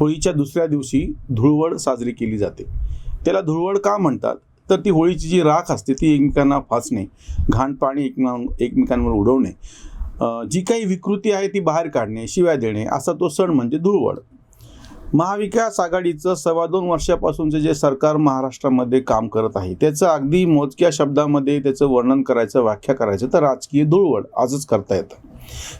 होळीच्या दुसऱ्या दिवशी धुळवड साजरी केली जाते. त्याला धुळवड का म्हणतात? तर ती होळीची जी राख असते ती एकमेकांना फासणे, घाण पाणी एकमेकांवर उडवणे, जी काही विकृती आहे ती बाहेर काढणे, शिव्या देणे, असा तो सण म्हणजे धुळवड. महाविकास आघाडीचं 2.25 वर्षापासूनचं जे सरकार महाराष्ट्रामध्ये काम करत आहे त्याचं अगदी मोजक्या शब्दामध्ये त्याचं वर्णन करायचं, व्याख्या करायचं तर राजकीय धुळवड आजच करता येतं.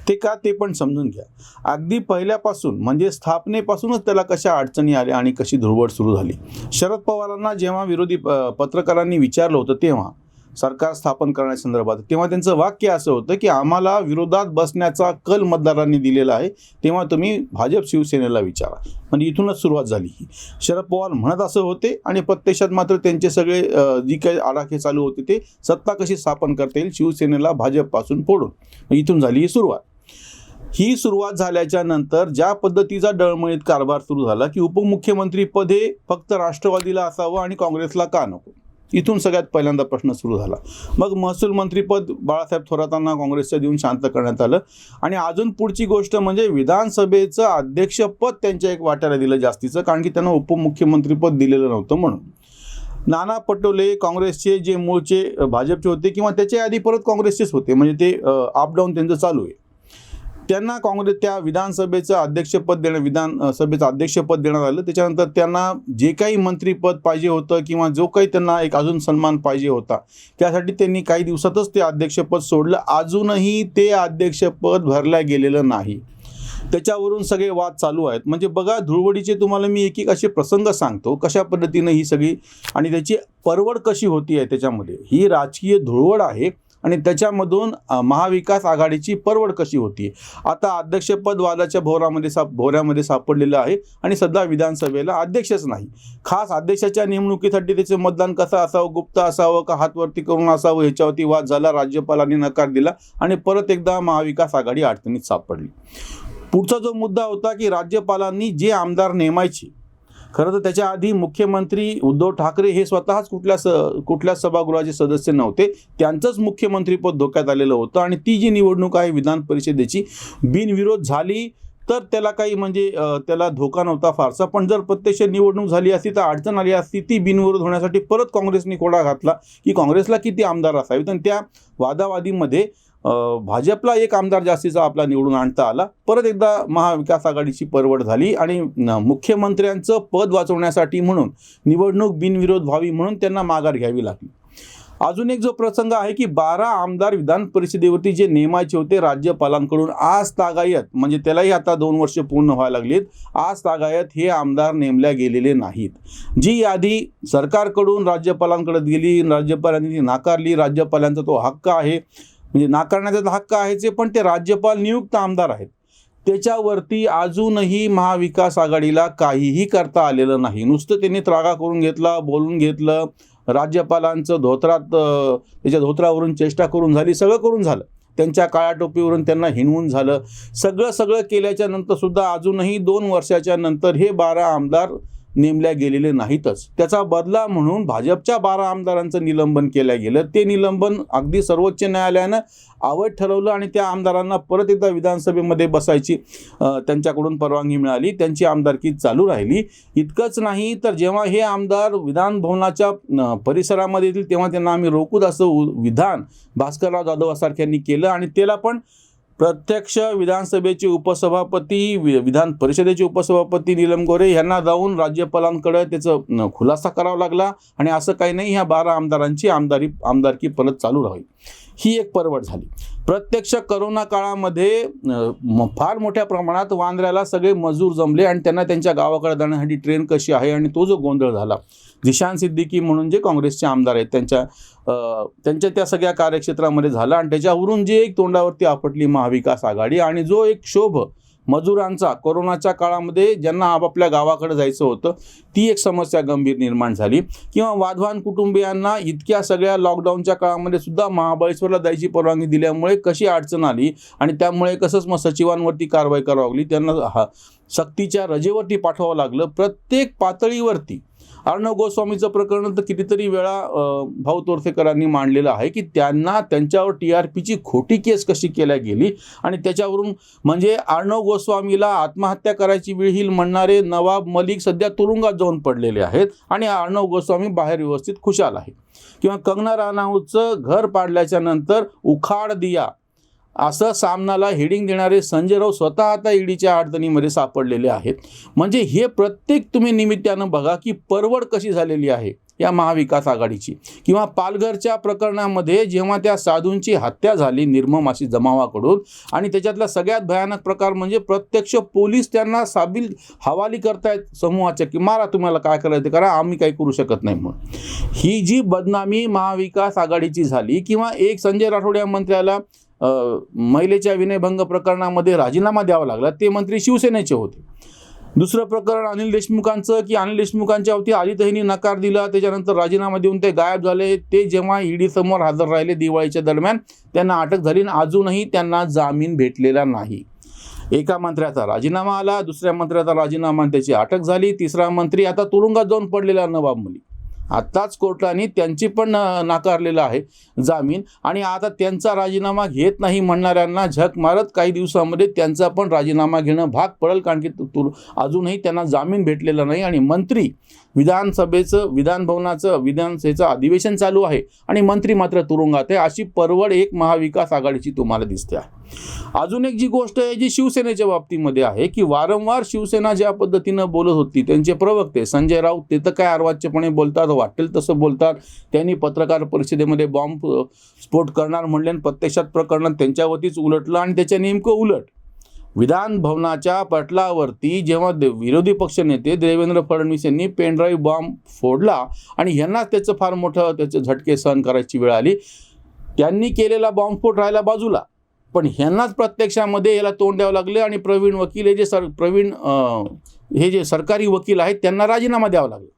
ते का ते पण समजून घ्या. अगदी पहिल्यापासून म्हणजे स्थापनेपासूनच त्याला कशा अडचणी आल्या आणि कशी धुळवड सुरू झाली. शरद पवारांना जेव्हा विरोधी पत्रकारांनी विचारलं होतं तेव्हा सरकार स्थापन करण्यासंदर्भात, तेव्हा त्यांचं वाक्य असं होतं की आम्हाला विरोधात बसण्याचा कल मतदारांनी दिलेला आहे, तेव्हा तुम्ही भाजप शिवसेनेला विचारा. म्हणजे इथूनच सुरुवात झाली. शरद पवार म्हणत असं होते आणि प्रत्यक्षात मात्र त्यांचे सगळे जी काही आडाखे चालू होते ते सत्ता कशी स्थापन करता येईल शिवसेनेला भाजपपासून फोडून, इथून झाली ही सुरुवात. ही सुरुवात झाल्याच्या नंतर ज्या पद्धतीचा डळमळीत कारभार सुरू झाला की उपमुख्यमंत्रीपद हे फक्त राष्ट्रवादीला असावं आणि काँग्रेसला का नको, इथून सगळ्यात पहिल्यांदा प्रश्न सुरू झाला. मग महसूल मंत्रीपद बाळासाहेब थोरातांना काँग्रेसच्या देऊन शांत करण्यात आलं आणि अजून पुढची गोष्ट म्हणजे विधानसभेचं अध्यक्षपद त्यांच्या एक वाट्याला दिलं जास्तीचं, कारण की त्यांना उपमुख्यमंत्रीपद दिलेलं नव्हतं म्हणून. नाना पटोले काँग्रेसचे जे मूळचे भाजपचे होते किंवा त्याच्या आधी परत काँग्रेसचेच होते, म्हणजे ते अपडाऊन त्यांचं चालू आहे, त्यांना काँग्रेस त्या विधानसभेचं अध्यक्षपद विधानसभेचं अध्यक्षपद देण्यात आलं. त्याच्यानंतर त्यांना जे काही मंत्रीपद पाहिजे होतं किंवा जो काही त्यांना एक अजून सन्मान पाहिजे होता त्यासाठी त्यांनी काही दिवसातच ते अध्यक्षपद सोडलं. अजूनही ते अध्यक्षपद भरल्या गेलेलं नाही. त्याच्यावरून सगळे वाद चालू आहेत. म्हणजे बघा, धुळवडीचे तुम्हाला मी एक एक असे प्रसंग सांगतो कशा पद्धतीनं ही सगळी आणि त्याची परवड कशी होती आहे. त्याच्यामध्ये ही राजकीय धुळवड आहे आणि त्याच्यामधून महाविकास आघाडीची परवड कशी होती. आता अध्यक्षपद वादाच्या भोवऱ्यामध्ये सापडलेलं आहे आणि सध्या विधानसभेला अध्यक्षच नाही. खास अध्यक्षाच्या नेमणुकीसाठी त्याचे मतदान कसं असावं, गुप्त असावं का हातवरती करून असावं, ह्याच्यावरती वाद झाला. राज्यपालांनी नकार दिला आणि परत एकदा महाविकास आघाडी अडचणीत सापडली. पुढचा जो मुद्दा होता की राज्यपालांनी जे आमदार नेमायचे, खरं तर त्याच्या आधी मुख्यमंत्री उद्धव ठाकरे हे स्वतःच कुठल्या सभागृहाचे सदस्य नव्हते, त्यांचंच मुख्यमंत्रीपद धोक्यात आलेलं होतं आणि ती जी निवडणूक आहे विधान परिषदेची बिनविरोध झाली तर त्याला काही म्हणजे त्याला धोका नव्हता फारसा. पण जर प्रत्यक्ष निवडणूक झाली असती तर अडचण आली असती. ती बिनविरोध होण्यासाठी परत काँग्रेसने कोडा घातला की काँग्रेसला किती आमदार असावेत आणि त्या वादावादीमध्ये भाजपला एक आमदार जास्तीचा आपला निवडून आणता आला. परत एकदा महाविकास आघाडीची परवड झाली आणि मुख्यमंत्र्यांचं पद वाचवण्यासाठी म्हणून निवडणूक बिनविरोध व्हावी म्हणून त्यांना माघार घ्यावी लागली. अजून एक जो प्रसंग आहे की 12 आमदार विधान परिषदेवरती जे नेमायचे होते राज्यपालांकडून, आज तागायत म्हणजे त्यालाही आता 2 वर्ष पूर्ण व्हायला लागलीत, आज तागायत हे आमदार नेमल्या गेलेले नाहीत. जी यादी सरकारकडून राज्यपालांकडे गेली, राज्यपालांनी ती नाकारली. राज्यपालांचा तो हक्क आहे, म्हणजे नाकारण्याचा हक्क आहेच, पण ते राज्यपाल नियुक्त आमदार आहेत. त्याच्यावरती अजूनही महाविकास आघाडीला काहीही करता आलेलं नाही. नुसतं त्यांनी त्रागा करून घेतला, बोलून घेतलं, राज्यपालांचं त्याच्या धोत्रावरून चेष्टा करून झाली, सगळं करून झालं. त्यांच्या काळ्या टोपीवरून त्यांना हिणवून झालं. सगळं केल्याच्या नंतर सुद्धा अजूनही 2 वर्षाच्या नंतर हे 12 आमदार नेमल्या गेलेले नाहीतच. त्याचा बदला म्हणून भाजपच्या 12 आमदारांचं निलंबन केलं गेलं. ते निलंबन अगदी सर्वोच्च न्यायालयानं अवैध ठरवलं आणि त्या आमदारांना परत एकदा विधानसभेमध्ये बसायची त्यांच्याकडून परवानगी मिळाली. त्यांची आमदारकी चालू राहिली. इतकंच नाही तर जेव्हा हे आमदार विधान भवनाच्या परिसरामध्ये येतील तेव्हा त्यांना आम्ही रोखूच असं विधान भास्करराव जाधव सारख्यांनी केलं आणि त्याला पण प्रत्यक्ष विधानसभेचे उपसभापती, विधान परिषदेचे उपसभापती नीलम गोरे यांना जाऊन राज्यपालांकडे त्याचा खुलासा करावा लागला आणि असं काही नाही, ह्या 12 आमदारांची आमदारकी परत चालू राहील. ही एक परवड झाली. प्रत्यक्ष करोना काळामध्ये फार मोठ्या प्रमाणात वांद्र्याला सगळे मजूर जमले आणि त्यांना त्यांच्या गावाकडे जाण्यासाठी ट्रेन कशी आहे आणि तो जो गोंधळ झाला, जिशान सिद्दीकी म्हणून जे काँग्रेसचे आमदार आहेत त्यांच्या त्या सगळ्या कार्यक्षेत्रामध्ये झाला आणि त्याच्यावरून जे एक तोंडावरती आपटली महाविकास आघाडी आणि जो एक क्षोभ मजुरांचा कोरोनाच्या काळामध्ये ज्यांना आपापल्या गावाकडे जायचं होतं ती एक समस्या गंभीर निर्माण झाली. किंवा वाधवान कुटुंबियांना इतक्या सगळ्या लॉकडाऊनच्या काळामध्ये सुद्धा महाबळेश्वरला जायची परवानगी दिल्यामुळे कशी अडचण आली आणि त्यामुळे कसंच मग सचिवांवरती कारवाई करावी लागली, त्यांना सक्तीच्या रजेवरती पाठवावं लागलं. प्रत्येक पातळीवरती अर्णव गोस्वामीचं प्रकरण तर कितीतरी वेळा भाऊ तोरसेकरांनी मांडलेलं आहे की त्यांना त्यांच्यावर TRPची खोटी केस कशी केल्या गेली आणि त्याच्यावरून म्हणजे अर्णव गोस्वामीला आत्महत्या करायची वेळ येईल म्हणणारे नवाब मलिक सध्या तुरुंगात जाऊन पडलेले आहेत आणि अर्णव गोस्वामी बाहेर व्यवस्थित खुशाल आहे. किंवा कंगना राणावतचं घर पाडल्याच्या नंतर उखाड दिया असं सामनाला हेडिंग देणारे संजय राऊत स्वतः आता ईडीच्या अडचणीमध्ये सापडलेले आहेत. म्हणजे हे प्रत्येक तुम्ही निमित्तानं बघा की परवड कशी झालेली आहे या महाविकास आघाडीची. किंवा पालघरच्या प्रकरणामध्ये जेव्हा त्या साधूंची हत्या झाली निर्ममाशी जमावाकडून आणि त्याच्यातला सगळ्यात भयानक प्रकार म्हणजे प्रत्यक्ष पोलीस त्यांना हवाली करतायत समूहाच्या की मारा, तुम्हाला काय करायचं करा, आम्ही काही करू शकत नाही म्हणून. ही जी बदनामी महाविकास आघाडीची झाली. किंवा एक संजय राठोड या मंत्र्याला महिलेच्या विनयभंग प्रकरणामध्ये राजीनामा द्यावा लागला, ते मंत्री शिवसेनेचे होते. दुसरं प्रकरण अनिल देशमुखांचं की अनिल देशमुखांच्या वतीने आदित्यने नकार दिला, त्याच्यानंतर राजीनामा देऊन ते गायब झाले. ते जेव्हा ईडी समोर हजर राहिले दिवाळीच्या दरम्यान त्यांना अटक झाली आणि अजूनही त्यांना जामीन भेटलेला नाही. एका मंत्र्याचा राजीनामा आला, दुसऱ्या मंत्र्याचा राजीनामा आणि त्याची अटक झाली, तिसरा मंत्री आता तुरुंगात जाऊन पडलेला नवाब मलिक. आत्ताच कोर्टाने त्यांची पण नाकारलेलं आहे जामीन आणि आता त्यांचा राजीनामा घेत नाही म्हणणाऱ्यांना झक मारत काही दिवसामध्ये त्यांचा पण राजीनामा घेणं भाग पडेल, कारण की अजूनही त्यांना जामीन भेटलेला नाही. आणि मंत्री विधानसभेचं अधिवेशन चालू आहे आणि मंत्री मात्र तुरुंगात आहे. अशी परवड एक महाविकास आघाडीची तुम्हाला दिसते आहे. अजून एक जी गोष्ट आहे जी शिवसेनेच्या बाबतीमध्ये आहे की वारंवार शिवसेना ज्या पद्धतीनं बोलत होती, त्यांचे प्रवक्ते संजय राऊत ते तर काय अर्वाच्यपणे बोलतात, वाटेल तसं बोलतात. त्यांनी पत्रकार परिषदेमध्ये बॉम्ब स्फोट करणार म्हणले आणि प्रत्यक्षात प्रकरण त्यांच्यावरतीच उलटलं. आणि त्याच्या नेमकं उलट विधान भवनाच्या पटलावरती जेव्हा विरोधी पक्षनेते देवेंद्र फडणवीस यांनी पेनड्राईव्ह बॉम्ब फोडला आणि ह्यांना त्याचं फार मोठं त्याचे झटके सहन करायची वेळ आली. त्यांनी केलेला बॉम्बस्फोट राहायला बाजूला, पण ह्यांनाच प्रत्यक्षामध्ये याला तोंड द्यावं लागले आणि प्रवीण वकील हे जे सरकारी वकील आहेत त्यांना राजीनामा द्यावा लागला.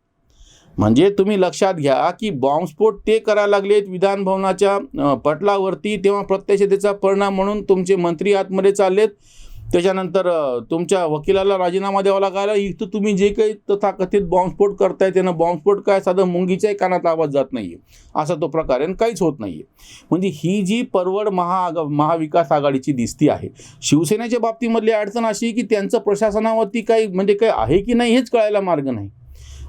म्हणजे तुम्ही लक्षात घ्या की बॉम्बस्फोट ते करायला लागलेत विधान भवनाच्या पटलावरती, तेव्हा प्रत्यक्ष त्याचा परिणाम म्हणून तुमचे मंत्री आतमध्ये चाललेत. त्याच्यानंतर तुमच्या वकिलाला राजीनामा द्यावा लागला. इथं तुम्ही जे काही तथाकथित बॉम्बस्फोट करताय त्यानं बॉम्बस्फोट काय साधं मुंगीच्याही कानात आवाज जात नाही आहे असा तो प्रकार आहे, काहीच होत नाही आहे. म्हणजे ही जी परवड महाविकास आघाडीची दिसती आहे. शिवसेनेच्या बाबतीमधली अडचण अशी की त्यांचं प्रशासनावरती काही आहे की नाही हेच कळायला मार्ग नाही.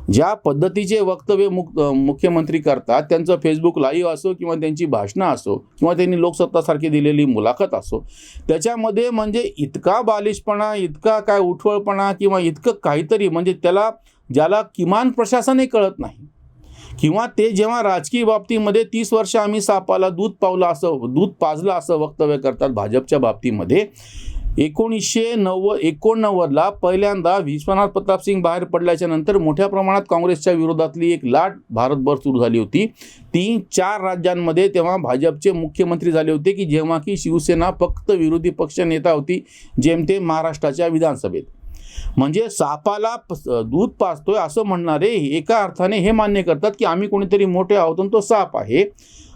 ज्या पद्धतीचे वक्तव्य मुख्यमंत्री करतात, त्यांचं फेसबुक लाईव्ह असो किंवा त्यांची भाषणं असो किंवा त्यांनी लोकसत्तासारखी दिलेली मुलाखत असो, त्याच्यामध्ये म्हणजे इतका बालिशपणा, इतका काय उठवळपणा किंवा इतकं काहीतरी म्हणजे ज्याला किमान प्रशासनही कळत नाही. किंवा ते जेव्हा राजकीय बाबतीमध्ये 30 वर्ष आम्ही सापाला दूध पाजलं असं वक्तव्य करतात भाजपच्या बाबतीमध्ये. 1989ला पहिल्यांदा विश्वनाथ प्रताप सिंग बाहेर पडल्याच्या नंतर मोठ्या प्रमाणात काँग्रेसच्या विरोधातली एक लाट भारतभर सुरू झाली होती. 3-4 राज्यांमध्ये तेव्हा भाजपचे मुख्यमंत्री झाले होते की जेव्हा की शिवसेना फक्त विरोधी पक्ष नेता होती, जेमतेम महाराष्ट्राच्या विधानसभेत. म्हणजे सापाला दूध पाजतोय असं म्हणणारे एका अर्थाने हे मान्य करतात की आम्ही कोणीतरी मोठे आहोत आणि तो साप आहे.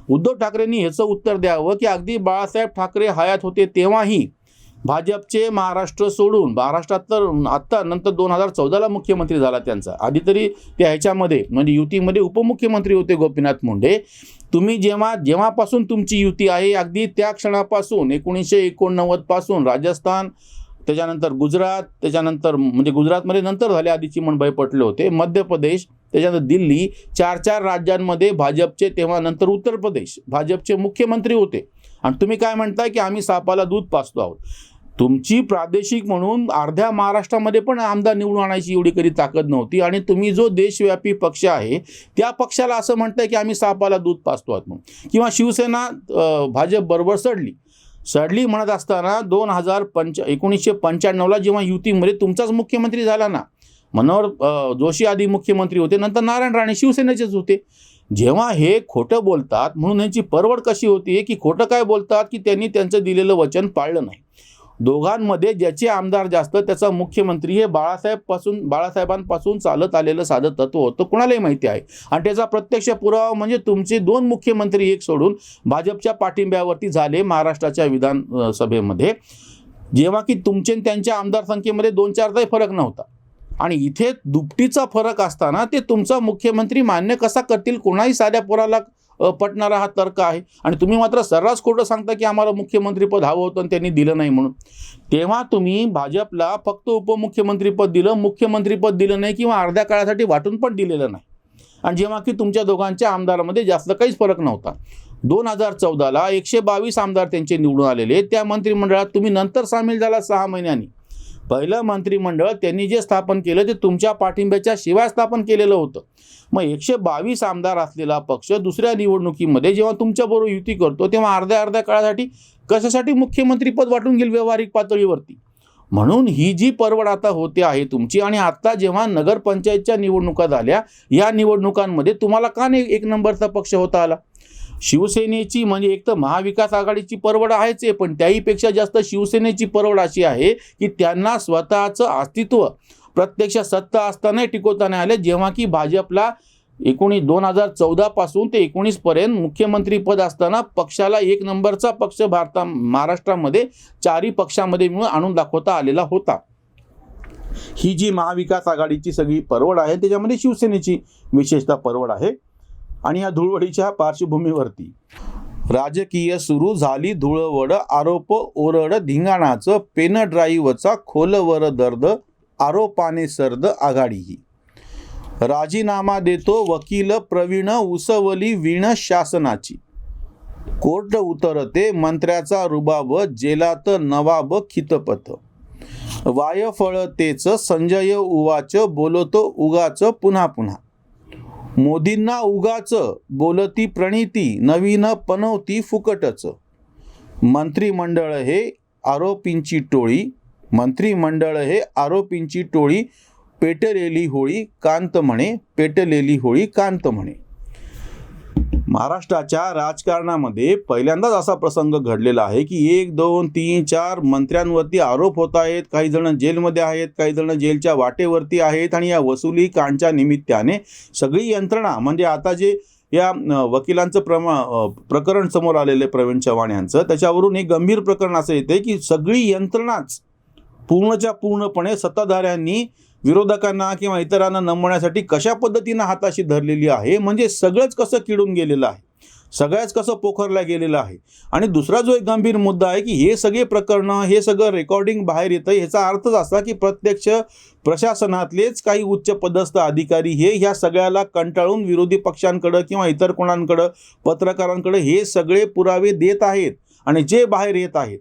उद्धव ठाकरेंनी ह्याचं उत्तर द्यावं की अगदी बाळासाहेब ठाकरे हयात होते तेव्हाही भाजपचे महाराष्ट्र सोडून, महाराष्ट्रात तर आत्ता नंतर 2014ला मुख्यमंत्री झाला त्यांचा, आधी तरी त्या ह्याच्यामध्ये म्हणजे युतीमध्ये उपमुख्यमंत्री होते गोपीनाथ मुंडे. तुम्ही जेव्हापासून तुमची युती आहे अगदी त्या क्षणापासून 1989 पासून राजस्थान, त्याच्यानंतर गुजरात, त्याच्यानंतर म्हणजे गुजरातमध्ये नंतर झाले, आधी चिमणभाई पटले होते, मध्य प्रदेश, त्याच्यानंतर दिल्ली, 4-4 राज्यांमध्ये भाजपचे, तेव्हा नंतर उत्तर प्रदेश भाजपचे मुख्यमंत्री होते. आणि तुम्ही काय म्हणताय की आम्ही सापाला दूध पाजतो आहोत. तुमची प्रादेशिक म्हणून अर्ध्या महाराष्ट्रामध्ये पण आमदार निवडून आणायची एवढी कधी ताकद नव्हती आणि तुम्ही जो देशव्यापी पक्ष आहे त्या पक्षाला असं म्हणताय की आम्ही सापाला दूध पाजतो आहोत म्हणून. किंवा शिवसेना भाजप बरोबर सडली म्हणत असताना 1995ला जेव्हा युतीमध्ये तुमचाच मुख्यमंत्री झाला ना, मनोहर जोशी आधी मुख्यमंत्री होते, नंतर नारायण राणे शिवसेनेचेच होते. जेव्हा हे खोटं बोलतात म्हणून यांची परवड कशी होती की खोटं काय बोलतात की त्यांनी त्यांचं दिलेलं वचन पाळलं नाही. दोघांमध्ये ज्याचे आमदार जास्त त्याचा मुख्यमंत्री हे बाळासाहेबांपासून चालत आलेलं साधं तत्व होतं, कुणालाही माहिती आहे. आणि त्याचा प्रत्यक्ष पुरावा म्हणजे तुमचे 2 मुख्यमंत्री एक सोडून भाजपच्या पाठिंब्यावरती झाले महाराष्ट्राच्या विधानसभेमध्ये, जेव्हा की तुमचे त्यांच्या आमदार संख्येमध्ये 2-4चाही फरक नव्हता. आणि इथे दुपटीचा फरक असताना ते तुमचा मुख्यमंत्री मान्य कसा करतील, कोणाही साध्या पोराला पटणारा हा तर्क आहे. आणि तुम्ही मात्र सर्रास खोटं सांगता की आम्हाला मुख्यमंत्रीपद हवं होतं आणि त्यांनी दिलं नाही म्हणून. तेव्हा तुम्ही भाजपला फक्त उपमुख्यमंत्रीपद दिलं, मुख्यमंत्रीपद दिलं नाही किंवा अर्ध्या काळासाठी वाटून पण दिलेलं नाही. आणि जेव्हा की तुमच्या दोघांच्या आमदारामध्ये जास्त काहीच फरक नव्हता. 2014ला 122 आमदार त्यांचे निवडून आलेले. त्या मंत्रिमंडळात तुम्ही नंतर सामील झाला 6 महिन्यांनी. पहिलं मंत्रिमंडळ त्यांनी जे स्थापन केलं ते तुमच्या पाठिंब्याच्या शिवाय स्थापन केलेलं होतं. मग 122 आमदार असलेला पक्ष दुसऱ्या निवडणुकीमध्ये जेव्हा तुमच्याबरोबर युती करतो तेव्हा अर्ध्या काळासाठी कशासाठी मुख्यमंत्रीपद वाटून घेईल व्यावहारिक पातळीवरती. म्हणून ही जी परवड आता होते आहे तुमची. आणि आता जेव्हा नगरपंचायतच्या निवडणुका झाल्या, या निवडणुकांमध्ये तुम्हाला का नाही एक नंबरचा पक्ष होता आला. शिवसेनेची म्हणजे एक तर महाविकास आघाडीची परवड आहेच आहे, पण त्याहीपेक्षा जास्त शिवसेनेची परवड अशी आहे की त्यांना स्वतःचं अस्तित्व प्रत्यक्ष सत्ता असताना टिकवता नाही आले. जेव्हा की भाजपला 2014 पासून ते 19 पर्यंत मुख्यमंत्रीपद असताना पक्षाला एक नंबरचा पक्ष महाराष्ट्रामध्ये 4ही पक्षामध्ये मिळून आणून दाखवता आलेला होता. ही जी महाविकास आघाडीची सगळी परवड आहे त्याच्यामध्ये शिवसेनेची विशेषतः परवड आहे. आणि या धुळवडीच्या पार्श्वभूमीवरती राजकीय सुरू झाली धुळवड, आरोप ओरड धिंगाणाचं, पेन ड्राईव्हचा खोलवर दर्द, आरोपाने सर्द आघाडी ही. राजीनामा देतो वकील प्रवीण, उसवली वीण शासनाची. कोर्ट उतरते मंत्र्याचा रुबाब, जेलात नवाब खितपथ. वायफळतेच संजय उवाच, बोलतो उगाच पुन्हा पुन्हा. मोदींना उगाच बोलती प्रणिती, नवीन पनवती फुकटच. मंत्रिमंडळ हे आरोपींची टोळी, मंत्रिमंडळ हे आरोपींची टोळी, पेटलेली होळी कांत म्हणे, पेटलेली होळी कांत म्हणे. महाराष्ट्राच्या राजकारणामध्ये पहिल्यांदाच असा प्रसंग घडलेला आहे की 1, 2, 3, 4 मंत्र्यांवरती आरोप होत आहेत. काही जण जेलमध्ये आहेत, काही जण जेलच्या वाटेवरती आहेत. आणि या वसुली कांडच्या निमित्ताने सगळी यंत्रणा म्हणजे आता जे या वकिलांचं प्रकरण समोर आलेले प्रवीण चव्हाण यांचं, त्याच्यावरून एक गंभीर प्रकरण असं येते की सगळी यंत्रणाच पूर्णच्या पूर्णपणे सत्ताधाऱ्यांनी विरोधकांना किंवा इतरांना नमवण्यासाठी कशा पद्धतीनं हाताशी धरलेली आहे. म्हणजे सगळंच कसं किडून गेलेलं आहे, सगळ्याच कसं पोखरल्या गेलेलं आहे. आणि दुसरा जो एक गंभीर मुद्दा आहे की हे सगळे प्रकरणं, हे सगळं रेकॉर्डिंग बाहेर येतं. ह्याचा अर्थच असा की प्रत्यक्ष प्रशासनातलेच काही उच्च पदस्थ अधिकारी हे ह्या सगळ्याला कंटाळून विरोधी पक्षांकडं किंवा इतर कोणांकडं, पत्रकारांकडे हे सगळे पुरावे देत आहेत. आणि जे बाहेर येत आहेत,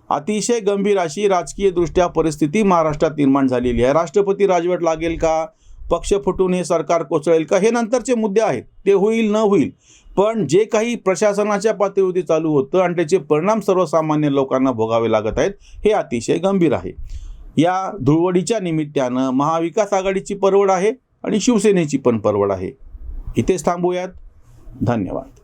अतिशय गंभीर अशी राजकीयदृष्ट्या परिस्थिती महाराष्ट्रात निर्माण झालेली आहे. राष्ट्रपती राजवट लागेल का, पक्ष फुटून हे सरकार कोसळेल का, हे नंतरचे मुद्दे आहेत. ते होईल न होईल, पण जे काही प्रशासनाच्या पातळीवरती चालू होतं आणि त्याचे परिणाम सर्वसामान्य लोकांना भोगावे लागत आहेत, हे अतिशय गंभीर आहे. या धुळवडीच्या निमित्तानं महाविकास आघाडीची परवड आहे आणि शिवसेनेची पण परवड आहे. इथेच थांबूयात. धन्यवाद.